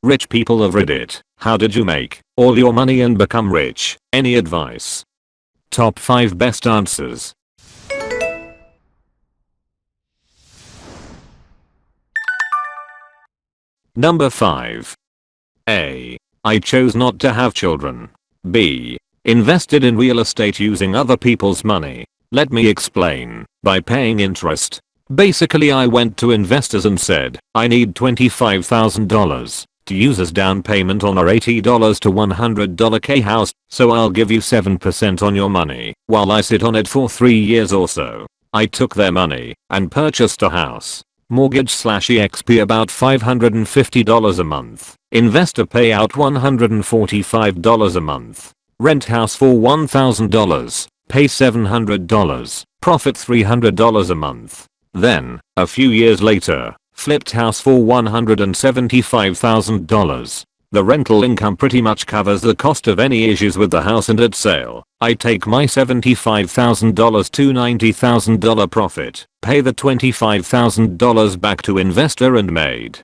Rich people of Reddit, how did you make all your money and become rich? Any advice? Top 5 best answers. Number 5. A. I chose not to have children. B. Invested in real estate using other people's money. Let me explain. By paying interest. Basically I went to investors and said, I need $25,000 to use as down payment on our $80 to $100 K house, so I'll give you 7% on your money while I sit on it for 3 years or so. I took their money and purchased a house. Mortgage/EXP about $550 a month. Investor payout $145 a month. Rent house for $1,000. Pay $700. Profit $300 a month. Then, a few years later, flipped house for $175,000. The rental income pretty much covers the cost of any issues with the house, and at sale, I take my $75,000 to $90,000 profit, pay the $25,000 back to investor and made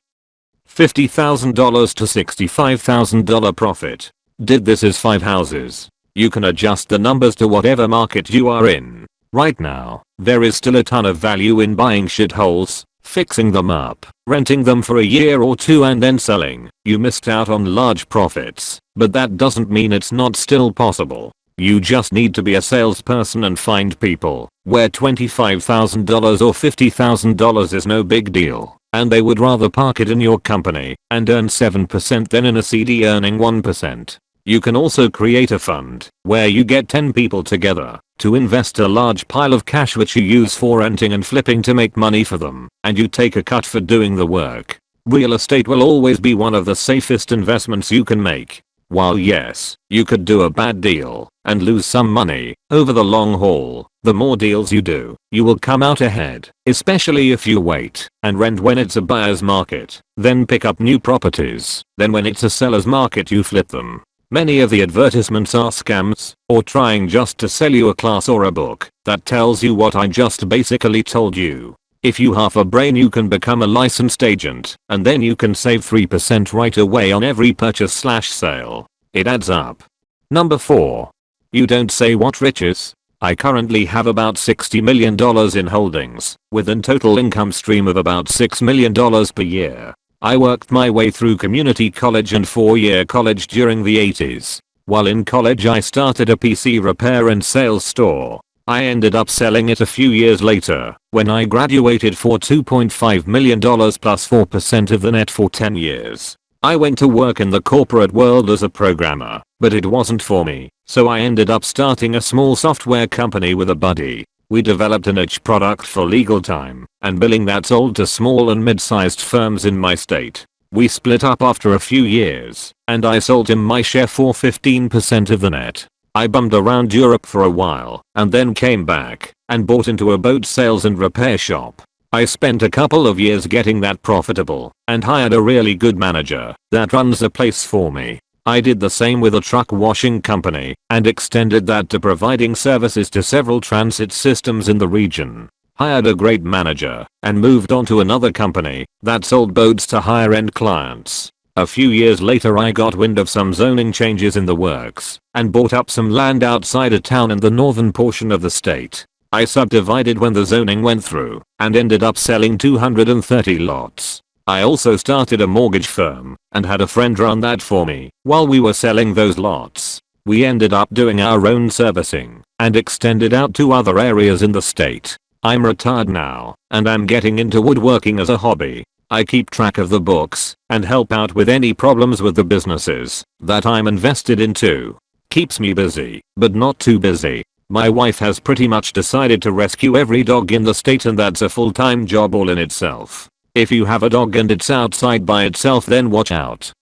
$50,000 to $65,000 profit. Did this as 5 houses. You can adjust the numbers to whatever market you are in. Right now, there is still a ton of value in buying shitholes, fixing them up, renting them for a year or 2 and then selling. You missed out on large profits, but that doesn't mean it's not still possible. You just need to be a salesperson and find people where $25,000 or $50,000 is no big deal, and they would rather park it in your company and earn 7% than in a CD earning 1%. You can also create a fund where you get 10 people together to invest a large pile of cash which you use for renting and flipping to make money for them, and you take a cut for doing the work. Real estate will always be one of the safest investments you can make. While yes, you could do a bad deal and lose some money, over the long haul, the more deals you do, you will come out ahead, especially if you wait and rent when it's a buyer's market, then pick up new properties, then when it's a seller's market you flip them. Many of the advertisements are scams, or trying just to sell you a class or a book that tells you what I just basically told you. If you have a brain you can become a licensed agent, and then you can save 3% right away on every purchase/sale. It adds up. Number 4. You don't say what riches. I currently have about $60 million in holdings, with a total income stream of about $6 million per year. I worked my way through community college and 4-year college during the 80s. While in college I started a PC repair and sales store. I ended up selling it a few years later when I graduated for $2.5 million plus 4% of the net for 10 years. I went to work in the corporate world as a programmer, but it wasn't for me, so I ended up starting a small software company with a buddy. We developed a niche product for legal time and billing that sold to small and mid-sized firms in my state. We split up after a few years, and I sold him my share for 15% of the net. I bummed around Europe for a while and then came back and bought into a boat sales and repair shop. I spent a couple of years getting that profitable and hired a really good manager that runs a place for me. I did the same with a truck washing company and extended that to providing services to several transit systems in the region. Hired a great manager and moved on to another company that sold boats to higher end clients. A few years later I got wind of some zoning changes in the works and bought up some land outside a town in the northern portion of the state. I subdivided when the zoning went through and ended up selling 230 lots. I also started a mortgage firm and had a friend run that for me while we were selling those lots. We ended up doing our own servicing and extended out to other areas in the state. I'm retired now and I'm getting into woodworking as a hobby. I keep track of the books and help out with any problems with the businesses that I'm invested into. Keeps me busy, but not too busy. My wife has pretty much decided to rescue every dog in the state, and that's a full-time job all in itself. If you have a dog and it's outside by itself, then watch out.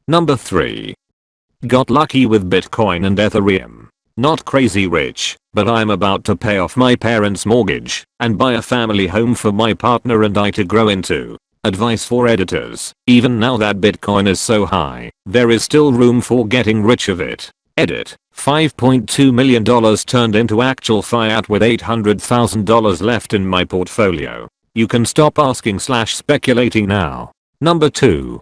Number 3. Got lucky with Bitcoin and Ethereum. Not crazy rich, but I'm about to pay off my parents' mortgage and buy a family home for my partner and I to grow into. Advice for editors: even now that Bitcoin is so high, there is still room for getting rich of it. Edit: $5.2 million turned into actual fiat with $800,000 left in my portfolio. You can stop asking/speculating now. Number 2.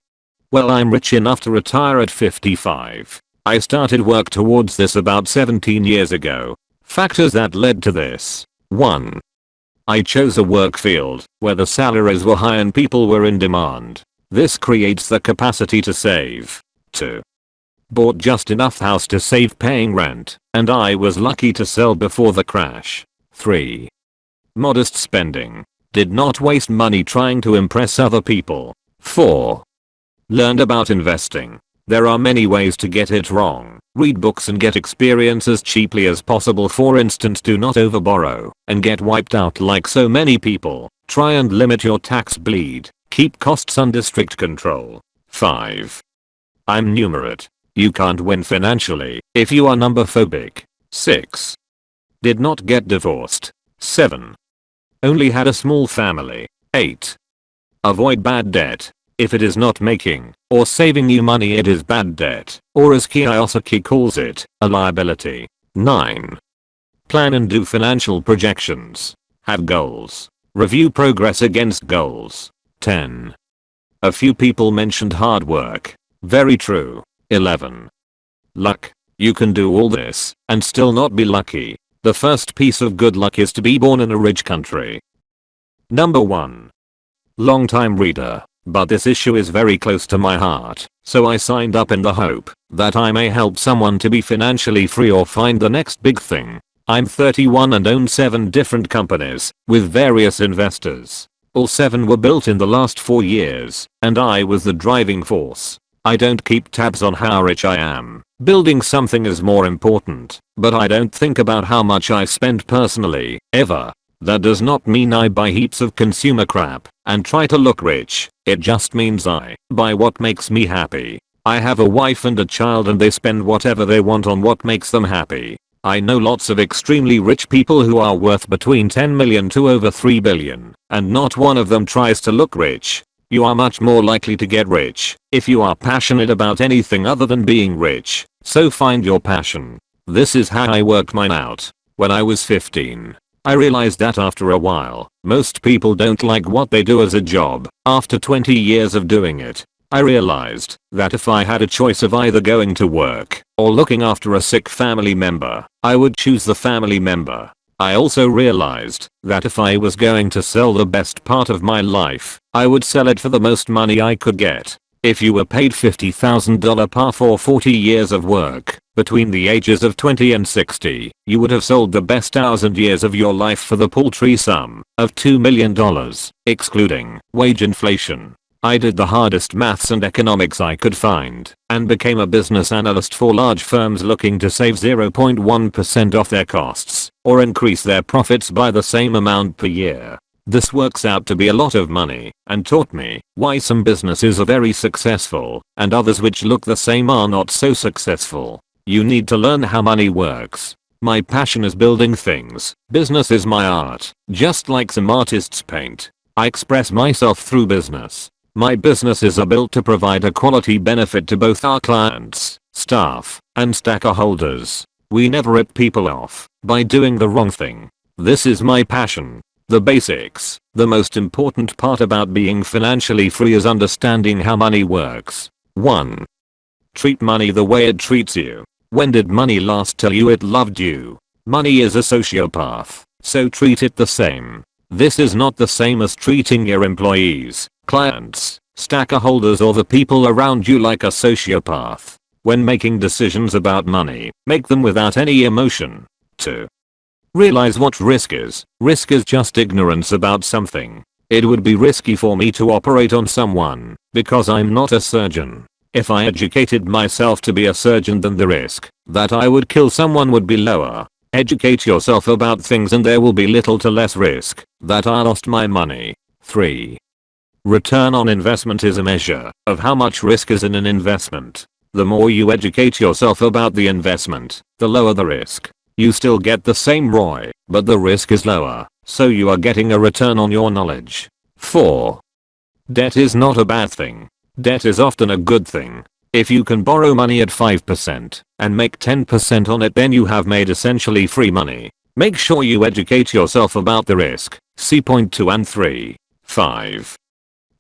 Well, I'm rich enough to retire at 55. I started work towards this about 17 years ago. Factors that led to this. 1. I chose a work field where the salaries were high and people were in demand. This creates the capacity to save. 2. Bought just enough house to save paying rent, and I was lucky to sell before the crash. 3. Modest spending. Did not waste money trying to impress other people. 4. Learned about investing. There are many ways to get it wrong. Read books and get experience as cheaply as possible. For instance, do not overborrow and get wiped out like so many people. Try and limit your tax bleed. Keep costs under strict control. 5. I'm numerate. You can't win financially if you are number phobic. 6. Did not get divorced. 7. Only had a small family. 8. Avoid bad debt. If it is not making or saving you money, it is bad debt, or as Kiyosaki calls it, a liability. 9. Plan and do financial projections. Have goals. Review progress against goals. 10. A few people mentioned hard work. Very true. 11. Luck. You can do all this and still not be lucky. The first piece of good luck is to be born in a rich country. Number 1. Longtime reader, but this issue is very close to my heart, so I signed up in the hope that I may help someone to be financially free or find the next big thing. I'm 31 and own 7 different companies with various investors. All 7 were built in the last 4 years, and I was the driving force. I don't keep tabs on how rich I am. Building something is more important, but I don't think about how much I spend personally, ever. That does not mean I buy heaps of consumer crap and try to look rich. It just means I buy what makes me happy. I have a wife and a child and they spend whatever they want on what makes them happy. I know lots of extremely rich people who are worth between 10 million to over 3 billion, and not one of them tries to look rich. You are much more likely to get rich if you are passionate about anything other than being rich, so find your passion. This is how I worked mine out. When I was 15, I realized that after a while, most people don't like what they do as a job. After 20 years of doing it, I realized that if I had a choice of either going to work or looking after a sick family member, I would choose the family member. I also realized that if I was going to sell the best part of my life, I would sell it for the most money I could get. If you were paid $50,000 per for 40 years of work, between the ages of 20 and 60, you would have sold the best hours and years of your life for the paltry sum of $2 million, excluding wage inflation. I did the hardest maths and economics I could find, and became a business analyst for large firms looking to save 0.1% off their costs, or increase their profits by the same amount per year. This works out to be a lot of money, and taught me why some businesses are very successful, and others which look the same are not so successful. You need to learn how money works. My passion is building things. Business is my art, just like some artists paint. I express myself through business. My businesses are built to provide a quality benefit to both our clients, staff, and stakeholders. We never rip people off by doing the wrong thing. This is my passion. The basics. The most important part about being financially free is understanding how money works. 1. Treat money the way it treats you. When did money last tell you it loved you? Money is a sociopath, so treat it the same. This is not the same as treating your employees, clients, stakeholders or the people around you like a sociopath. When making decisions about money, make them without any emotion. 2. Realize what risk is. Risk is just ignorance about something. It would be risky for me to operate on someone because I'm not a surgeon. If I educated myself to be a surgeon, then the risk that I would kill someone would be lower. Educate yourself about things and there will be little to less risk that I lost my money. 3. Return on investment is a measure of how much risk is in an investment. The more you educate yourself about the investment, the lower the risk. You still get the same ROI, but the risk is lower, so you are getting a return on your knowledge. 4. Debt is not a bad thing. Debt is often a good thing. If you can borrow money at 5% and make 10% on it, then you have made essentially free money. Make sure you educate yourself about the risk. See point 2 and 3. 5.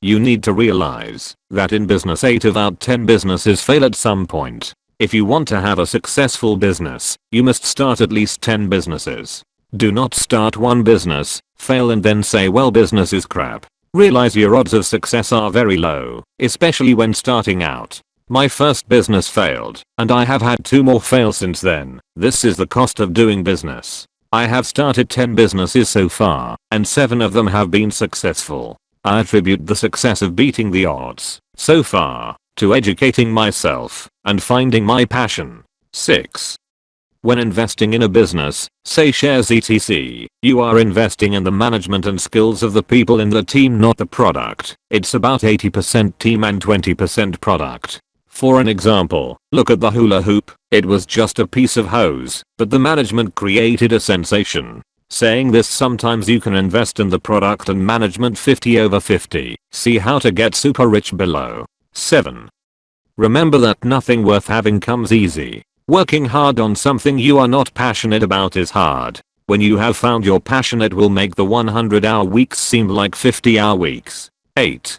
You need to realize that in business 8 out of 10 businesses fail at some point. If you want to have a successful business, you must start at least 10 businesses. Do not start one business, fail and then say well business is crap. Realize your odds of success are very low, especially when starting out. My first business failed, and I have had 2 more fail since then. This is the cost of doing business. I have started 10 businesses so far, and 7 of them have been successful. I attribute the success of beating the odds, so far, to educating myself and finding my passion. 6. When investing in a business, say shares etc., you are investing in the management and skills of the people in the team, not the product. It's about 80% team and 20% product. For an example, look at the hula hoop. It was just a piece of hose, but the management created a sensation. Saying this, sometimes you can invest in the product and management 50/50. See how to get super rich below. 7. Remember that nothing worth having comes easy. Working hard on something you are not passionate about is hard. When you have found your passion, it will make the 100-hour weeks seem like 50-hour weeks. 8.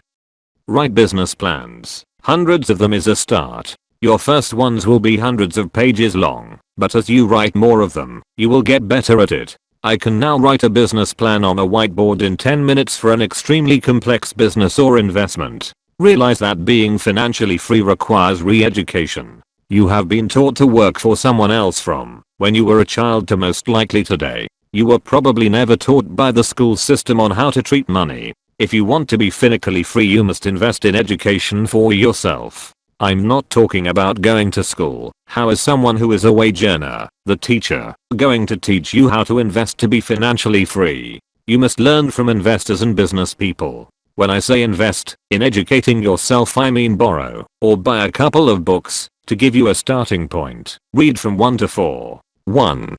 Write business plans. Hundreds of them is a start. Your first ones will be hundreds of pages long, but as you write more of them, you will get better at it. I can now write a business plan on a whiteboard in 10 minutes for an extremely complex business or investment. Realize that being financially free requires re-education. You have been taught to work for someone else from when you were a child to most likely today. You were probably never taught by the school system on how to treat money. If you want to be financially free, you must invest in education for yourself. I'm not talking about going to school. How is someone who is a wage earner, the teacher, going to teach you how to invest to be financially free? You must learn from investors and business people. When I say invest in educating yourself, I mean borrow or buy a couple of books to give you a starting point. Read from 1 to 4. 1.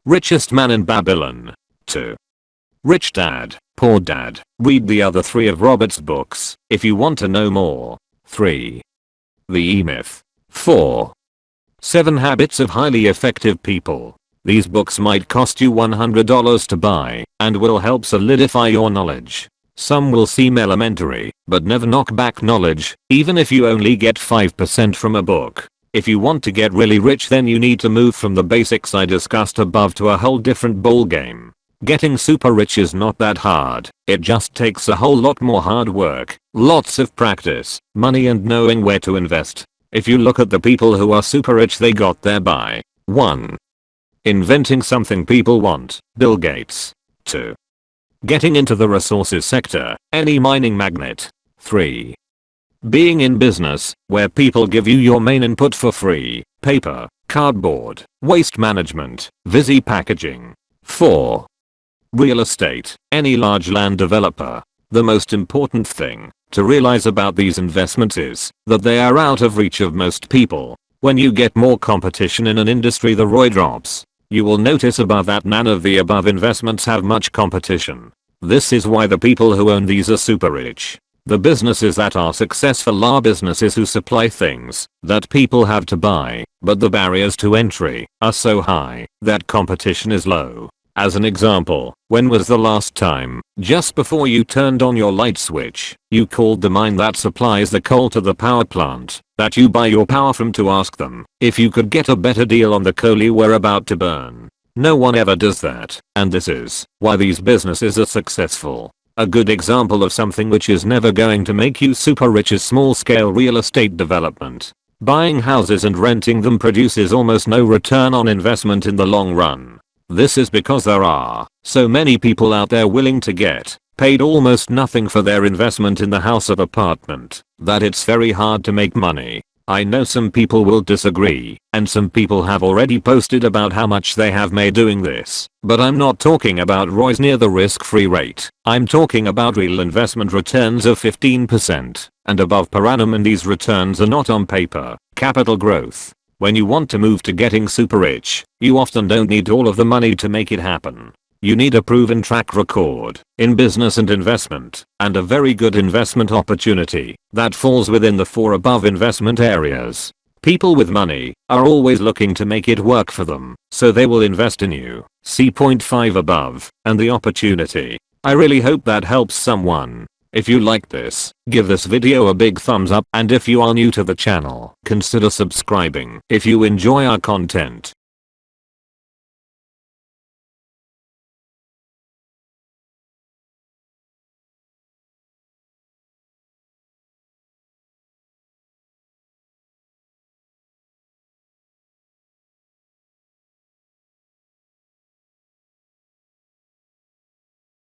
Richest Man in Babylon. 2. Rich Dad, Poor Dad. Read the other 3 of Robert's books if you want to know more. 3. The E-Myth. 4. 7 Habits of Highly Effective People. These books might cost you $100 to buy and will help solidify your knowledge. Some will seem elementary, but never knock back knowledge, even if you only get 5% from a book. If you want to get really rich, then you need to move from the basics I discussed above to a whole different ballgame. Getting super rich is not that hard. It just takes a whole lot more hard work, lots of practice, money and knowing where to invest. If you look at the people who are super rich, they got there by 1. Inventing something people want, Bill Gates. 2. Getting into the resources sector, any mining magnate. 3. Being in business, where people give you your main input for free, paper, cardboard, waste management, Visi packaging. 4. Real estate, any large land developer. The most important thing to realize about these investments is that they are out of reach of most people. When you get more competition in an industry, the ROI drops. You will notice above that none of the above investments have much competition. This is why the people who own these are super rich. The businesses that are successful are businesses who supply things that people have to buy, but the barriers to entry are so high that competition is low. As an example, when was the last time, just before you turned on your light switch, you called the mine that supplies the coal to the power plant that you buy your power from to ask them if you could get a better deal on the coal you were about to burn? No one ever does that, and this is why these businesses are successful. A good example of something which is never going to make you super rich is small-scale real estate development. Buying houses and renting them produces almost no return on investment in the long run. This is because there are so many people out there willing to get paid almost nothing for their investment in the house or apartment that it's very hard to make money. I know some people will disagree, and some people have already posted about how much they have made doing this, but I'm not talking about ROIs near the risk-free rate. I'm talking about real investment returns of 15% and above per annum, and these returns are not on paper. Capital growth. When you want to move to getting super rich, you often don't need all of the money to make it happen. You need a proven track record in business and investment, and a very good investment opportunity that falls within the 4 above investment areas. People with money are always looking to make it work for them, so they will invest in you. See point 5 above, and the opportunity. I really hope that helps someone. If you like this, give this video a big thumbs up, and if you are new to the channel, consider subscribing. If you enjoy our content,